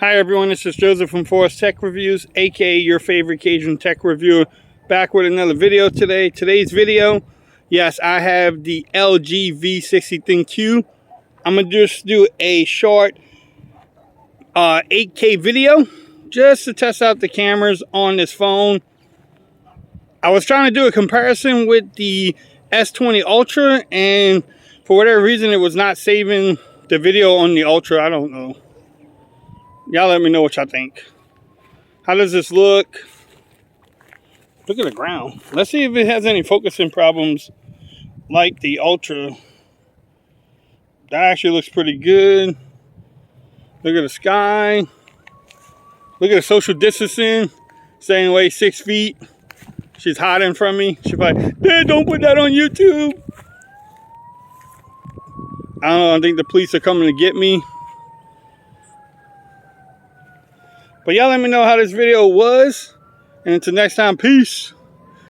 Hi everyone, this is Joseph from Forest Tech Reviews, aka your favorite Cajun tech reviewer, back with another video today. Today's video, yes, I have the LG V60 ThinQ. I'm gonna just do a short 8K video just to test out the cameras on this phone. I was trying to do a comparison with the S20 Ultra, and for whatever reason it was not saving the video on the Ultra. I don't know. Y'all let me know what y'all think. How does this look? Look at the ground. Let's see if it has any focusing problems like the Ultra. That actually looks pretty good. Look at the sky. Look at the social distancing. Staying away 6 feet. She's hiding from me. She's like, Dad, don't put that on YouTube. I don't know. I think the police are coming to get me. But y'all let me know how this video was. And until next time, peace.